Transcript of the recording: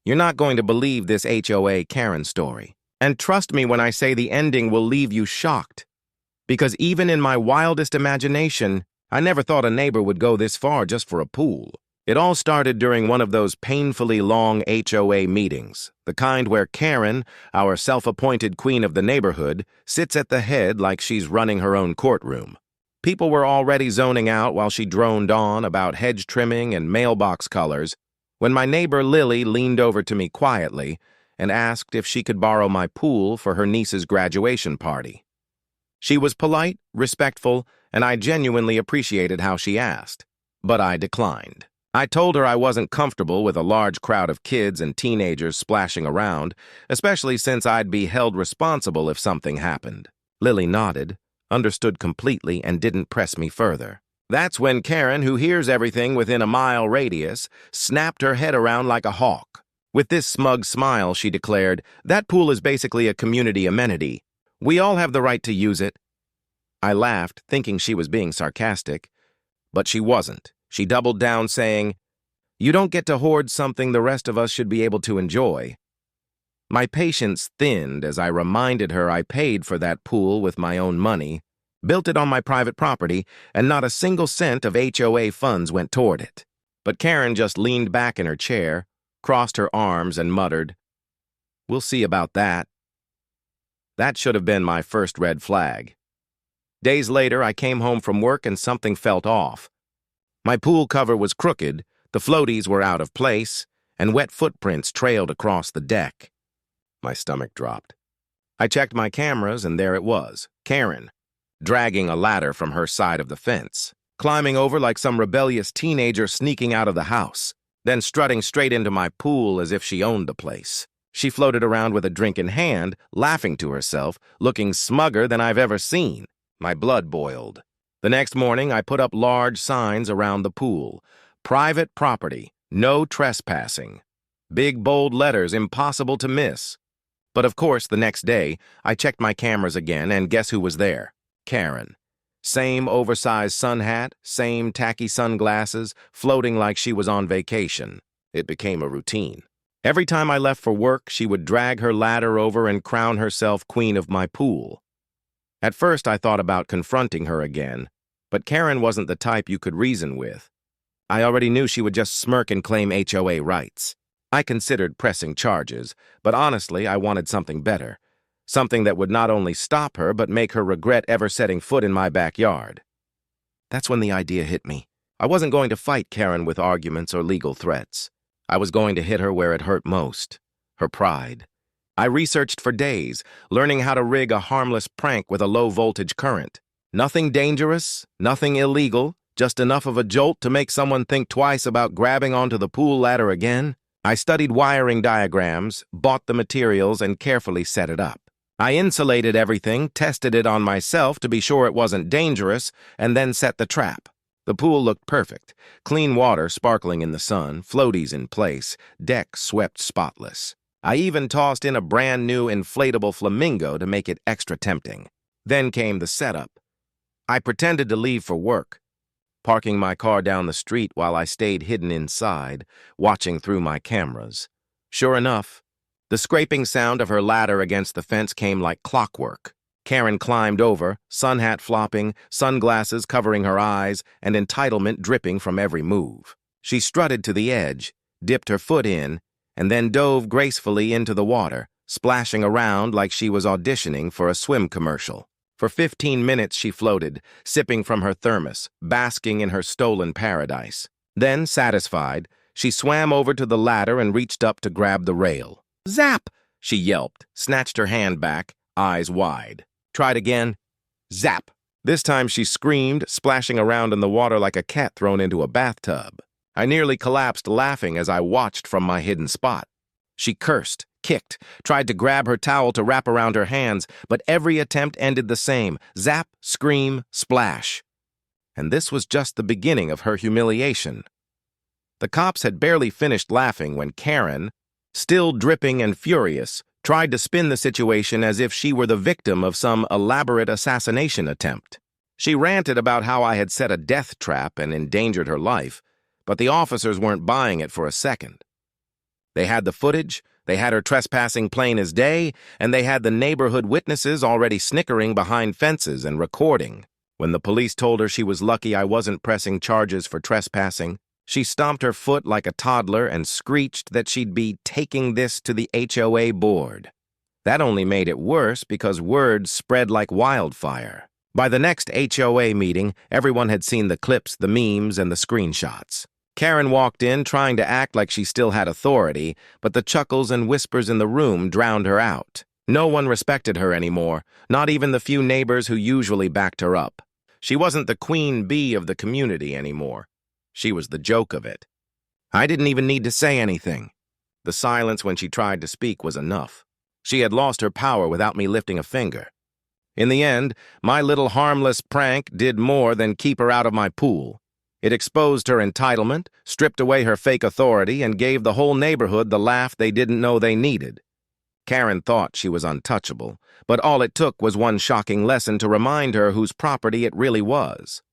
You're not going to believe this HOA Karen story. And trust me when I say the ending will leave you shocked. Because even in my wildest imagination, I never thought a neighbor would go this far just for a pool. It all started during one of those painfully long HOA meetings, the kind where Karen, our self-appointed queen of the neighborhood, sits at the head like she's running her own courtroom. People were already zoning out while she droned on about hedge trimming and mailbox colors, when my neighbor Lily leaned over to me quietly and asked if she could borrow my pool for her niece's graduation party. She was polite, respectful, and I genuinely appreciated how she asked, but I declined. I told her I wasn't comfortable with a large crowd of kids and teenagers splashing around, especially since I'd be held responsible if something happened. Lily nodded, understood completely, and didn't press me further. That's when Karen, who hears everything within a mile radius, snapped her head around like a hawk. With this smug smile, she declared, "That pool is basically a community amenity. We all have the right to use it." I laughed, thinking she was being sarcastic, but she wasn't. She doubled down, saying, "You don't get to hoard something the rest of us should be able to enjoy." My patience thinned as I reminded her I paid for that pool with my own money, built it on my private property, and not a single cent of HOA funds went toward it. But Karen just leaned back in her chair, crossed her arms, and muttered, "We'll see about that." That should have been my first red flag. Days later, I came home from work and something felt off. My pool cover was crooked, the floaties were out of place, and wet footprints trailed across the deck. My stomach dropped. I checked my cameras, and there it was, Karen, dragging a ladder from her side of the fence, climbing over like some rebellious teenager sneaking out of the house, then strutting straight into my pool as if she owned the place. She floated around with a drink in hand, laughing to herself, looking smugger than I've ever seen. My blood boiled. The next morning, I put up large signs around the pool. Private property, no trespassing. Big, bold letters, impossible to miss. But of course, the next day, I checked my cameras again, and guess who was there? Karen. Same oversized sun hat, same tacky sunglasses, floating like she was on vacation. It became a routine. Every time I left for work, she would drag her ladder over and crown herself queen of my pool. At first, I thought about confronting her again, but Karen wasn't the type you could reason with. I already knew she would just smirk and claim HOA rights. I considered pressing charges, but honestly, I wanted something better. Something that would not only stop her, but make her regret ever setting foot in my backyard. That's when the idea hit me. I wasn't going to fight Karen with arguments or legal threats. I was going to hit her where it hurt most, her pride. I researched for days, learning how to rig a harmless prank with a low-voltage current. Nothing dangerous, nothing illegal, just enough of a jolt to make someone think twice about grabbing onto the pool ladder again. I studied wiring diagrams, bought the materials, and carefully set it up. I insulated everything, tested it on myself to be sure it wasn't dangerous, and then set the trap. The pool looked perfect. Clean water sparkling in the sun, floaties in place, deck swept spotless. I even tossed in a brand new inflatable flamingo to make it extra tempting. Then came the setup. I pretended to leave for work, parking my car down the street while I stayed hidden inside, watching through my cameras. Sure enough, the scraping sound of her ladder against the fence came like clockwork. Karen climbed over, sun hat flopping, sunglasses covering her eyes, and entitlement dripping from every move. She strutted to the edge, dipped her foot in, and then dove gracefully into the water, splashing around like she was auditioning for a swim commercial. For 15 minutes she floated, sipping from her thermos, basking in her stolen paradise. Then, satisfied, she swam over to the ladder and reached up to grab the rail. "Zap!" she yelped, snatched her hand back, eyes wide. Tried again. Zap! This time she screamed, splashing around in the water like a cat thrown into a bathtub. I nearly collapsed laughing as I watched from my hidden spot. She cursed, kicked, tried to grab her towel to wrap around her hands, but every attempt ended the same: zap, scream, splash. And this was just the beginning of her humiliation. The cops had barely finished laughing when Karen, still dripping and furious, tried to spin the situation as if she were the victim of some elaborate assassination attempt. She ranted about how I had set a death trap and endangered her life, but the officers weren't buying it for a second. They had the footage, they had her trespassing plain as day, and they had the neighborhood witnesses already snickering behind fences and recording. When the police told her she was lucky I wasn't pressing charges for trespassing, she stomped her foot like a toddler and screeched that she'd be taking this to the HOA board. That only made it worse because word spread like wildfire. By the next HOA meeting, everyone had seen the clips, the memes, and the screenshots. Karen walked in trying to act like she still had authority, but the chuckles and whispers in the room drowned her out. No one respected her anymore, not even the few neighbors who usually backed her up. She wasn't the queen bee of the community anymore. She was the joke of it. I didn't even need to say anything. The silence when she tried to speak was enough. She had lost her power without me lifting a finger. In the end, my little harmless prank did more than keep her out of my pool. It exposed her entitlement, stripped away her fake authority, and gave the whole neighborhood the laugh they didn't know they needed. Karen thought she was untouchable, but all it took was one shocking lesson to remind her whose property it really was.